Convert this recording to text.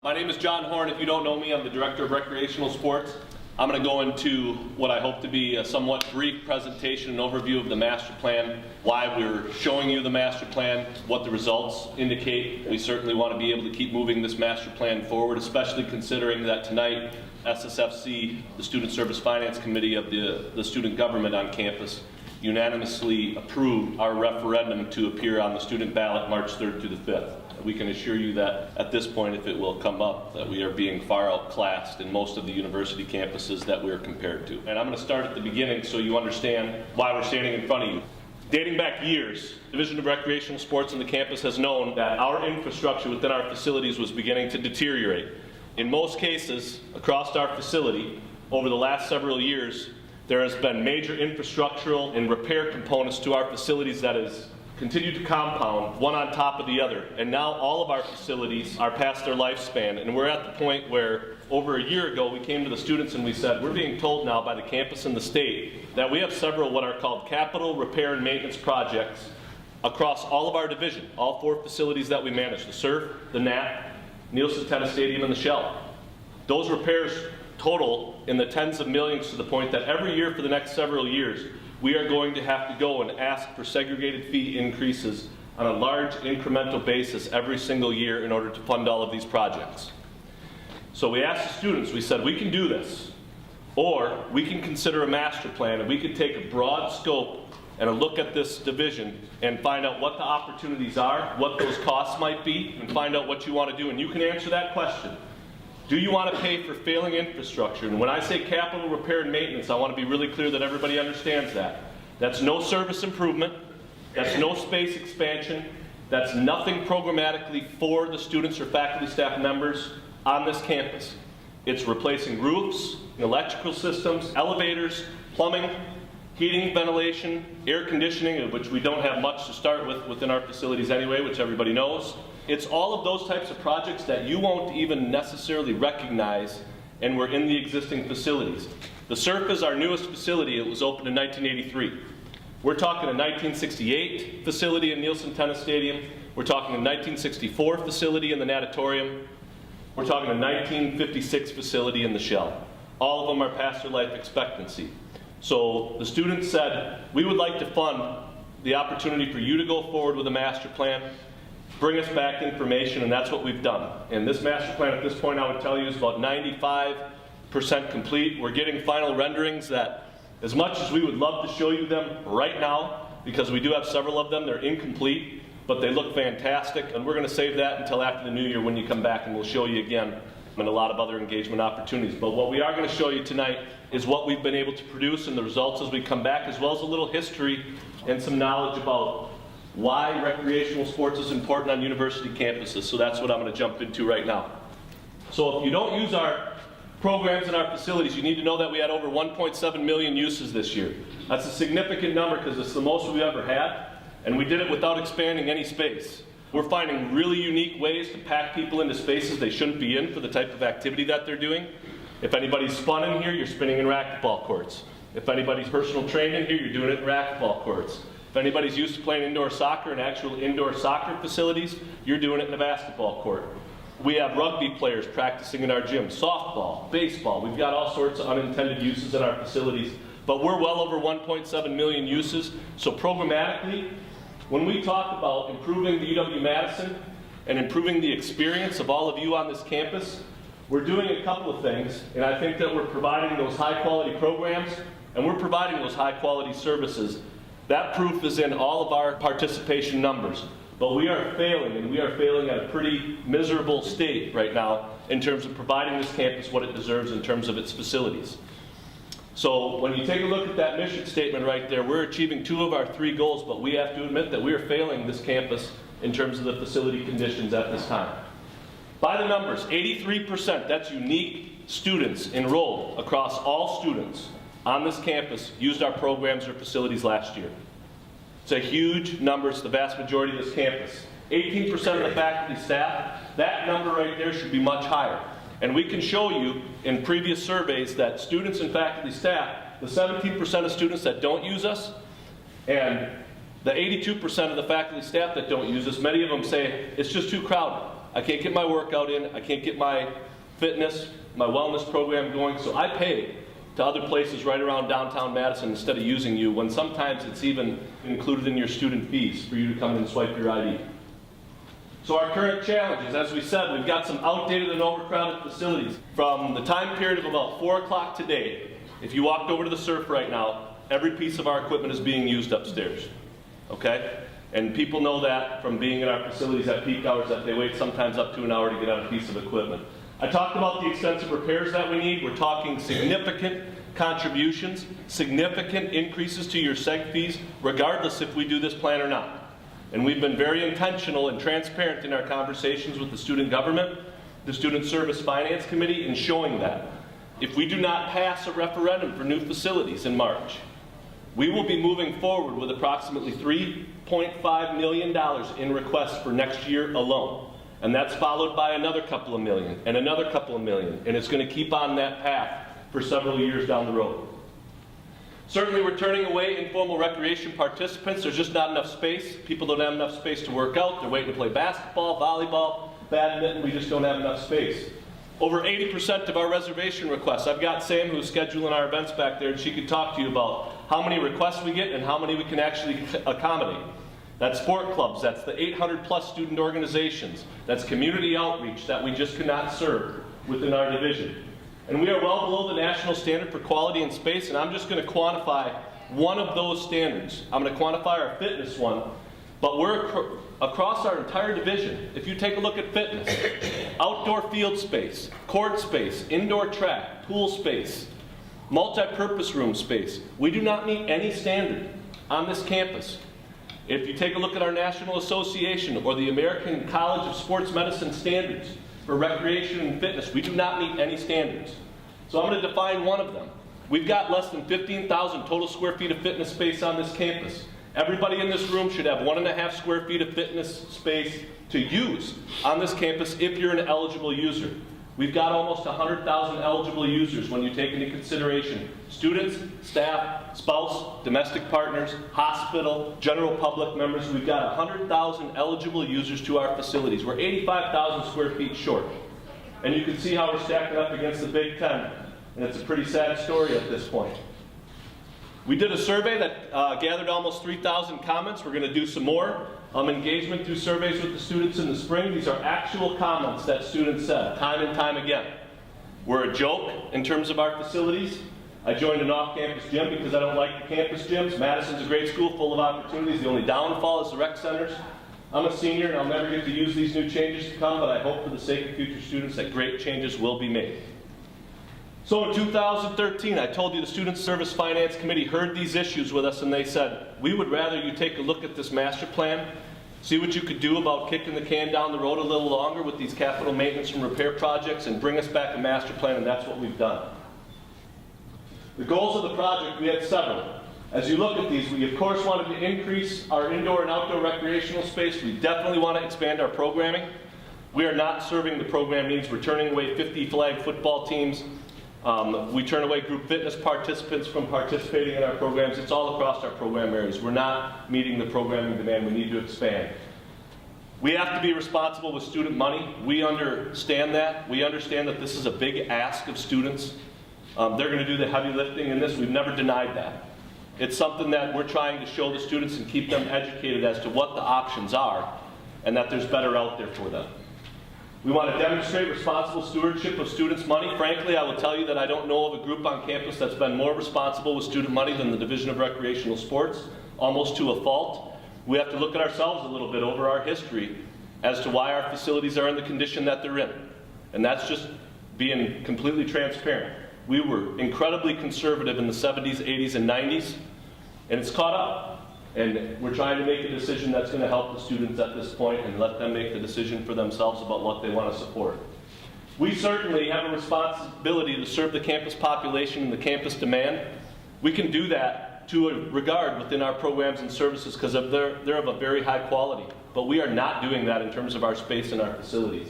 My name is John Horn. If you don't know me, I'm the Director of Recreational Sports. I'm going to go into what I hope to be a somewhat brief presentation and overview of the master plan, why we're showing you the master plan, what the results indicate. We certainly want to be able to keep moving this master plan forward, especially considering that tonight SSFC, the Student Service Finance Committee of the student government on campus, unanimously approved our referendum to appear on the student ballot March 3rd through the 5th. We can assure you that at this point, if it will come up, that we are being far outclassed in most of the university campuses that we're compared to. And I'm going to start at the beginning so you understand why we're standing in front of you. Dating back years, the Division of Recreational Sports on the campus has known that our infrastructure within our facilities was beginning to deteriorate. In most cases, across our facility, over the last several years, there has been major infrastructural and repair components to our facilities that has continued to compound one on top of the other. And now all of our facilities are past their lifespan. And we're at the point where over a year ago we came to the students and we said, we're being told now by the campus and the state that we have several what are called capital repair and maintenance projects across all of our division, all 4 facilities that we manage, the SURF, the NAT, Nielsen Tennis Stadium, and the Shell. Those repairs total in the tens of millions to the point that every year for the next several years we are going to have to go and ask for segregated fee increases on a large incremental basis every single year in order to fund all of these projects. So we asked the students, we said, we can do this, or we can consider a master plan and we could take a broad scope and a look at this division and find out what the opportunities are, what those costs might be, and find out what you want to do. And you can answer that question. Do you want to pay for failing infrastructure? And when I say capital repair and maintenance, I want to be really clear that everybody understands that. That's no service improvement, that's no space expansion, that's nothing programmatically for the students or faculty staff members on this campus. It's replacing roofs, electrical systems, elevators, plumbing, heating, ventilation, air conditioning, of which we don't have much to start with within our facilities anyway, which everybody knows. It's all of those types of projects that you won't even necessarily recognize, and we're in the existing facilities. The SURF is our newest facility. It was opened in 1983. We're talking a 1968 facility in Nielsen Tennis Stadium. We're talking a 1964 facility in the Natatorium. We're talking a 1956 facility in the Shell. All of them are past their life expectancy. So the students said, we would like to fund the opportunity for you to go forward with a master plan, bring us back information, and that's what we've done. And this master plan at this point, I would tell you, is about 95% complete. We're getting final renderings that, as much as we would love to show you them right now, because we do have several of them, they're incomplete, but they look fantastic. And we're going to save that until after the new year when you come back, and we'll show you again and a lot of other engagement opportunities. But what we are going to show you tonight is what we've been able to produce and the results as we come back, as well as a little history and some knowledge about why recreational sports is important on university campuses. So that's what I'm going to jump into right now. So if you don't use our programs in our facilities, you need to know that we had over 1.7 million uses this year. That's a significant number because it's the most we've ever had, and we did it without expanding any space. We're finding really unique ways to pack people into spaces they shouldn't be in for the type of activity that they're doing. If anybody's spun in here, you're spinning in racquetball courts. If anybody's personal trained in here, you're doing it in racquetball courts. If anybody's used to playing indoor soccer in actual indoor soccer facilities, you're doing it in a basketball court. We have rugby players practicing in our gym, softball, baseball. We've got all sorts of unintended uses in our facilities, but we're well over 1.7 million uses. So programmatically, when we talk about improving the UW-Madison and improving the experience of all of you on this campus, we're doing a couple of things, and I think that we're providing those high-quality programs, and we're providing those high-quality services. That proof is in all of our participation numbers. But we are failing, and we are failing at a pretty miserable state right now in terms of providing this campus what it deserves in terms of its facilities. So when you take a look at that mission statement right there, we're achieving 2 of our 3 goals, but we have to admit that we are failing this campus in terms of the facility conditions at this time. By the numbers, 83%, that's unique students enrolled across all students on this campus used our programs or facilities last year. It's a huge number. It's the vast majority of this campus. 18% of the faculty staff, that number right there should be much higher. And we can show you in previous surveys that students and faculty staff, the 17% of students that don't use us and the 82% of the faculty staff that don't use us, many of them say it's just too crowded. I can't get my workout in, I can't get my fitness, my wellness program going, so I pay to other places right around downtown Madison instead of using you, when sometimes it's even included in your student fees for you to come in and swipe your ID. So our current challenges, as we said, we've got some outdated and overcrowded facilities. From the time period of about 4 o'clock today, if you walked over to the surf right now, every piece of our equipment is being used upstairs, okay? And people know that from being in our facilities at peak hours, that they wait sometimes up to an hour to get on a piece of equipment. I talked about the extensive repairs that we need. We're talking significant contributions, significant increases to your seg fees, regardless if we do this plan or not. And we've been very intentional and transparent in our conversations with the student government, the Student Service Finance Committee, in showing that. If we do not pass a referendum for new facilities in March, we will be moving forward with approximately $3.5 million in requests for next year alone. And that's followed by another couple of million, and another couple of million, and it's going to keep on that path for several years down the road. Certainly we're turning away informal recreation participants. There's just not enough space. People don't have enough space to work out. They're waiting to play basketball, volleyball, badminton. We just don't have enough space. Over 80% of our reservation requests, I've got Sam who's scheduling our events back there, and she could talk to you about how many requests we get and how many we can actually accommodate. That's sport clubs, that's the 800+ student organizations, that's community outreach that we just cannot serve within our division. And we are well below the national standard for quality and space, and I'm just going to quantify one of those standards. I'm going to quantify our fitness one, but we're across our entire division. If you take a look at fitness, outdoor field space, court space, indoor track, pool space, multi-purpose room space, we do not meet any standard on this campus. If you take a look at our National Association or the American College of Sports Medicine standards for recreation and fitness, we do not meet any standards. So I'm going to define one of them. We've got less than 15,000 total square feet of fitness space on this campus. Everybody in this room should have 1.5 square feet of fitness space to use on this campus if you're an eligible user. We've got almost 100,000 eligible users when you take into consideration students, staff, spouse, domestic partners, hospital, general public members. We've got 100,000 eligible users to our facilities. We're 85,000 square feet short. And you can see how we're stacking up against the Big Ten. And it's a pretty sad story at this point. We did a survey that gathered almost 3,000 comments. We're going to do some more engagement through surveys with the students in the spring. These are actual comments that students said time and time again. We're a joke in terms of our facilities. I joined an off-campus gym because I don't like the campus gyms. Madison's a great school full of opportunities. The only downfall is the rec centers. I'm a senior and I'll never get to use these new changes to come, but I hope for the sake of future students that great changes will be made. So in 2013, I told you the Student Service Finance Committee heard these issues with us and they said, we would rather you take a look at this master plan, see what you could do about kicking the can down the road a little longer with these capital maintenance and repair projects and bring us back a master plan, and that's what we've done. The goals of the project, we had several. As you look at these, we of course wanted to increase our indoor and outdoor recreational space. We definitely want to expand our programming. We are not serving the program needs. We're turning away 50 flag football teams. We turn away group fitness participants from participating in our programs. It's all across our program areas. We're not meeting the programming demand. We need to expand. We have to be responsible with student money. We understand that. We understand that this is a big ask of students. They're going to do the heavy lifting in this. We've never denied that. It's something that we're trying to show the students and keep them educated as to what the options are and that there's better out there for them. We want to demonstrate responsible stewardship of students' money. Frankly, I will tell you that I don't know of a group on campus that's been more responsible with student money than the Division of Recreational Sports, almost to a fault. We have to look at ourselves a little bit over our history as to why our facilities are in the condition that they're in. And that's just being completely transparent. We were incredibly conservative in the 70s, 80s, and 90s, and it's caught up. And we're trying to make a decision that's going to help the students at this point and let them make the decision for themselves about what they want to support. We certainly have a responsibility to serve the campus population and the campus demand. We can do that to a regard within our programs and services because they're of a very high quality. But we are not doing that in terms of our space and our facilities.